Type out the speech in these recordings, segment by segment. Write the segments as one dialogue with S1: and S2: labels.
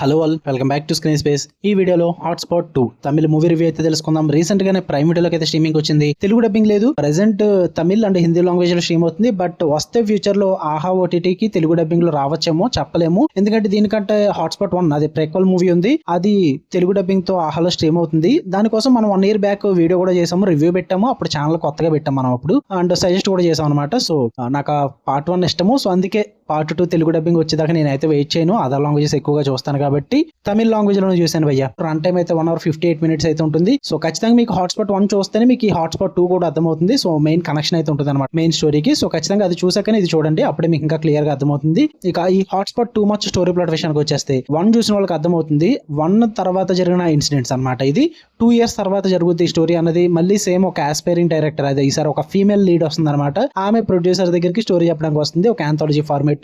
S1: Hello all, welcome back to screen space. ఈ వీడియోలో hotspot 2 తమిళ movie review అయితే తెలుసుకుందాం. రీసెంట్ గానే ప్రైమ్ వీడియోలోకి అయితే స్ట్రీమింగ్ వచ్చింది. తెలుగు డబ్బింగ్ లేదు. Present Tamil and Hindi language లో స్ట్రీమ్ అవుతుంది. బట్ వస్తే ఫ్యూచర్ లో ఆహా ఓటీటీకి తెలుగు డబ్బింగ్ లో రావచ్చేమో చెప్పలేము. ఎందుకంటే దీనికంటే హాట్స్పాట్ 1 అది ప్రెక్వల్ మూవీ ఉంది, అది తెలుగు డబ్బింగ్ తో ఆహాలో స్ట్రీమ్ అవుతుంది. దానికోసం మనం 1 year బ్యాక్ వీడియో కూడా చేసాము, రివ్యూ పెట్టాము. అప్పుడు ఛానల్ కొత్తగా పెట్టాము మనం అప్పుడు, అండ్ సజెస్ట్ కూడా చేసాం అనమాట. సో నాకు పార్ట్ 1 ఇష్టము, సో అందుకే పార్ట్ 2 తెలుగు డబ్బింగ్ వచ్చేదాకా నేనైతే వెయిట్ చేయను. అదర్ లాంగ్వేజెస్ ఎక్కువగా చూస్తాను కాబట్టి తమిళ లాంగ్వేజ్ లోనే చూసాను భయ్య. రన్ టైం అయితే 1 hour 58 minutes అయితే ఉంటుంది. సో ఖచ్చితంగా మీకు హాట్స్పాట్ 1 చూస్తేనే మీకు ఈ హాట్స్పాట్ 2 కూడా అర్థమవుతుంది. సో మెయిన్ కనెక్షన్ అయితే ఉంటుంది అనమాట మెయిన్ స్టోరీకి. సో ఖచ్చితంగా అది చూసాకనే ఇది చూడండి, అప్పుడే మీకు ఇంకా క్లియర్ గా అర్థమవుతుంది. ఇక ఈ హాట్స్పాట్ 2 మచ్ స్టోరీ ప్లాట్ విషయానికి వచ్చేస్తే 1 చూసిన వాళ్ళకి అర్థమవుతుంది. 1 తర్వాత జరిగిన ఇన్సిడెంట్స్ అనమాట. ఇది 2 years తర్వాత జరుగుతుంది ఈ స్టోరీ అన్నది. మళ్ళీ సేమ్ ఒక ఆస్పైరింగ్ డైరెక్టర్, అదే ఈసారి ఒక ఫీమేల్ లీడ్ వస్తుంది అనమాట. ఆమె ప్రొడ్యూసర్ దగ్గరికి స్టోరీ చెప్పడానికి వస్తుంది, ఒక ఆంథాలజీ ఫార్మేట్.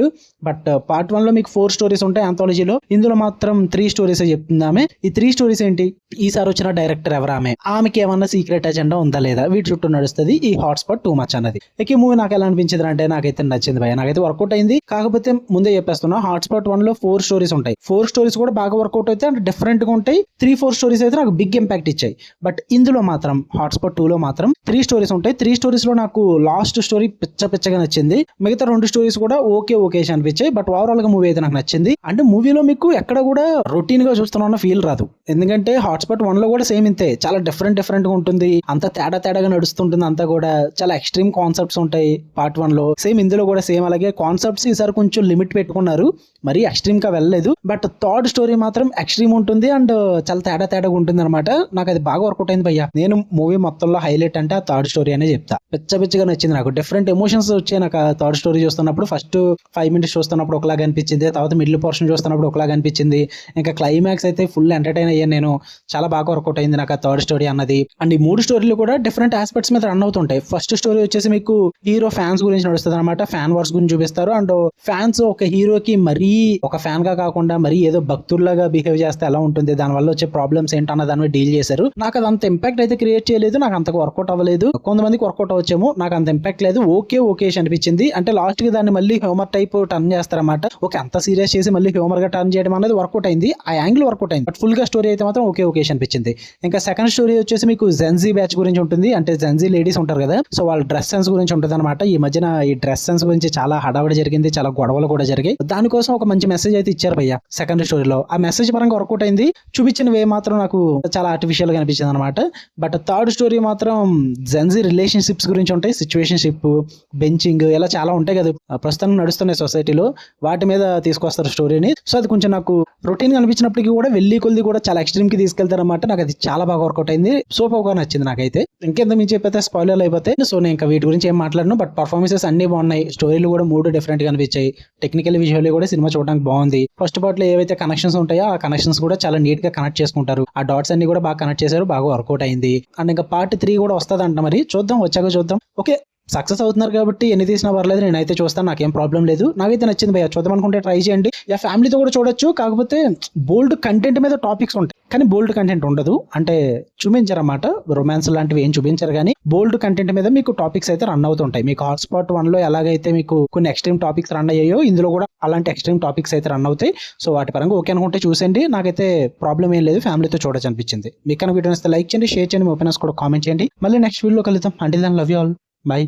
S1: బట్ పార్ట్ 1 లో మీకు 4 stories ఉంటాయి ఆంథాలజీలో, ఇందులో మాత్రం 3 stories చెప్తుంది ఆమె. ఈ 3 stories ఏంటి, ఈసారి వచ్చిన డైరెక్టర్ ఎవరు, ఆమెకి ఏమన్నా సీక్రెట్ అజెండా ఉందా లేదా, వీటి చుట్టూ నడుస్తుంది ఈ హాట్స్పాట్ 2 మచ్ అన్నది. ఇక ఈ మూవీ నాకు ఎలా అనిపించింది అంటే, నాకైతే నచ్చింది భయ, నాకైతే వర్కౌట్ అయింది. కాకపోతే ముందే చెప్పేస్తున్నా, హాట్స్పాట్ 1 లో 4 stories ఉంటాయి. 4 stories కూడా బాగా వర్కౌట్ అయితే అంటే డిఫరెంట్ గా ఉంటాయి. 3-4 stories అయితే నాకు బిగ్ ఇంపాక్ట్ ఇచ్చాయి. బట్ ఇందులో మాత్రం హాట్స్పాట్ 2 లో మాత్రం 3 stories ఉంటాయి. 3 stories లో నాకు లాస్ట్ స్టోరీ పిచ్చగా నచ్చింది. మిగతా 2 stories కూడా ఓకే అనిపించాయి. బట్ ఓవరాల్ గా మూవీ అయితే నాకు నచ్చింది. అంటే మూవీలో మీకు ఎక్కడ కూడా రొటీన్ గా చూస్తున్నా ఫీల్ రాదు. ఎందుకంటే హాట్స్పాట్ 1 లో కూడా సేమ్ ఇంతే, చాలా డిఫరెంట్ గా ఉంటుంది. అంత తేడాగా నడుస్తుంటుంది. అంతా కూడా చాలా ఎక్స్ట్రీమ్ కాన్సెప్ట్స్ ఉంటాయి పార్ట్ 1 లో. సేమ్ ఇందులో కూడా సేమ్ అలాగే కాన్సెప్ట్స్ ఈసారి కొంచెం లిమిట్ పెట్టుకున్నారు, మరీ ఎక్స్ట్రీమ్ గా వెళ్ళలేదు. బట్ థర్డ్ స్టోరీ మాత్రం ఎక్స్ట్రీమ్ ఉంటుంది అండ్ చాలా తేడాగా ఉంటుంది అనమాట. నాకు అది బాగా వర్కౌట్ అయింది భయ్య. నేను మూవీ మొత్తంలో హైలైట్ అంటే ఆ థర్డ్ స్టోరీ అనే చెప్తా. పిచ్చగా నచ్చింది నాకు. డిఫరెంట్ ఎమోషన్స్ వచ్చాయి నాకు ఆ థర్డ్ స్టోరీ చూస్తున్నప్పుడు. ఫస్ట్ 5 minutes చూస్తున్నప్పుడు ఒకలాగా అనిపించింది, తర్వాత మిడిల్ పోర్షన్ చూస్తున్నప్పుడు ఒకలాగా అనిపించింది. ఇంకా క్లైమాక్స్ అయితే ఫుల్ ఎంటర్టైన్ అయ్యాను నేను. చాలా బాగా వర్కౌట్ అయింది నాకు ఆ థర్డ్ స్టోరీ అన్నది. అండ్ ఈ 3 స్టోరీలు కూడా డిఫరెంట్ ఆస్పెక్ట్స్ మీద రన్ అవుతుంటాయి. ఫస్ట్ స్టోరీ వచ్చేసి మీకు హీరో ఫ్యాన్స్ గురించి నడుస్తుంది అనమాట. ఫ్యాన్ వార్స్ గురించి చూపిస్తారు. అండ్ ఫ్యాన్స్ ఒక హీరోకి మరీ ఒక ఫ్యాన్ గా కాకుండా మరీ ఏదో భక్తుల్లాగా బిహేవ్ చేస్తే ఎలా ఉంటుంది, దాని వల్ల వచ్చే ప్రాబ్లమ్స్ ఏంటన్న దాని మీద డీల్ చేశారు. నాకు అది అంత ఇంపాక్ట్ అయితే క్రియేట్ చేయలేదు, నాకు అంతగా వర్కౌట్ అవ్వలేదు. కొంతమందికి వర్కౌట్ అవ్వచ్చేమో, నాకు అంత ఇంపాక్ట్ లేదు. ఓకే అనిపించింది. అంటే లాస్ట్ కి దాన్ని మళ్ళీ హ్యూమర్ టైప్ టర్న్ చేస్తారన్నమాట. ఓకే, అంత సీరియస్ చేసి మళ్ళీ హ్యూమర్ గా టర్న్ చేయడం అనేది వర్కౌట్ అయింది, ఆ యాంగిల్ వర్కౌట్ అయింది. బట్ ఫుల్ గా స్టోరీ అయితే మాత్రం ఓకే అనిపించింది. ఇంకా సెకండ్ స్టోరీ వచ్చేసి మీకు జెన్జీ బ్యాచ్ గురించి ఉంటుంది. అంటే జెన్జీ లేడీస్ ఉంటారు కదా, సో వాళ్ళ డ్రెస్ సెన్స్ గురించి ఉంటుంది అనమాట. ఈ మధ్యన ఈ డ్రెస్ సెన్స్ గురించి చాలా హడావిడి జరిగింది, చాలా గొడవలు కూడా జరిగాయి. దానికోసం ఒక మంచి మెసేజ్ అయితే ఇచ్చారు భయ్య సెకండ్ స్టోరీలో. ఆ మెసేజ్ పరంగా వర్కౌట్ అయింది. చూపించిన వే మాత్రం నాకు చాలా ఆర్టిఫిషియల్ గా అనిపించింది అనమాట. బట్ థర్డ్ స్టోరీ మాత్రం జెన్జీ రిలేషన్షిప్స్ గురించి ఉంటాయి. సిచ్యువేషన్షిప్, బెంచింగ్, ఇలా చాలా ఉంటాయి కదా ప్రస్తుతం నడుస్తున్నాయి సొసైటీలో, వాటి మీద తీసుకొస్తారు స్టోరీని. సో అది కొంచెం నాకు రొటీన్ గా అనిపించినప్పటికీ కూడా వెళ్లి కొద్ది కూడా చాలా ఎక్స్ట్రీమ్ కి తీసుకెళ్తారన్నమాట. నాకు అది చాలా బాగా వర్కౌట్ అయింది, సూపర్ గా నచ్చింది నాకైతే. ఇంకెంత మించి చెప్పైతే స్పాయిలర్ అయిపోతాయి. సో నేను ఇంకా వీటి గురించి ఏం మాట్లాడను. బట్ పర్ఫార్మెన్సెస్ అన్ని బాగున్నాయి, స్టోరీలు కూడా 3 డిఫరెంట్ గా అనిపించాయి. టెక్నికల్ విజువల్ కూడా సినిమా చూడడానికి బాగుంది. ఫస్ట్ పార్ట్ లో ఏవైతే కనెక్షన్స్ ఉంటాయో ఆ కనెక్షన్స్ కూడా చాలా నీట్ గా కనెక్ట్ చేసుకుంటారు. ఆ డాట్స్ అన్ని కూడా బాగా కనెక్ట్ చేశారు, బాగా వర్కౌట్ అయింది. అండ్ ఇంకా పార్ట్ 3 కూడా వస్తుంది అంట, మరి చూద్దాం, వచ్చాక చూద్దాం. ఓకే, సక్సెస్ అవుతున్నారు కాబట్టి ఎన్ని తీసినా పర్లేదు, నేనైతే చూస్తాను, నాకేం ప్రాబ్లం లేదు. నాకైతే నచ్చింది భయ్య. చూద్దాం అనుకుంటే ట్రై చేయండి. ఫ్యామిలీతో కూడా చూడొచ్చు. కాకపోతే బోల్డ్ కంటెంట్ మీద టాపిక్స్ ఉంటాయి, కానీ బోల్డ్ కంటెంట్ ఉండదు. అంటే చూపించారన్నమాట, రొమాన్స్ లాంటివి ఏం చూపించారు, కానీ బోల్డ్ కంటెంట్ మీద మీకు టాపిక్స్ అయితే రన్ అవుతుంటాయి. మీకు హాట్స్పాట్ 1 లో ఎలాగైతే మీకు కొన్ని ఎక్స్ట్రీమ్ టాపిక్స్ రన్ అయ్యాయో, ఇందులో కూడా అలాంటి ఎక్స్ట్రీమ్ టాపిక్స్ అయితే రన్ అవుతాయి. సో వాటి పరంగా ఓకే అనుకుంటే చూసండి, నాకైతే ప్రాబ్లం ఏం లేదు, ఫ్యామిలీతో చూడొచ్చు అనిపించింది. మీకు కనుక వీడియో నచ్చితే లైక్ చేయండి, షేర్ చేయండి, మీ ఒపీనియన్స్ కూడా కామెంట్ చేయండి. మళ్ళీ నెక్స్ట్ వీడియోలో కలుద్దాం. Until then love you all, by.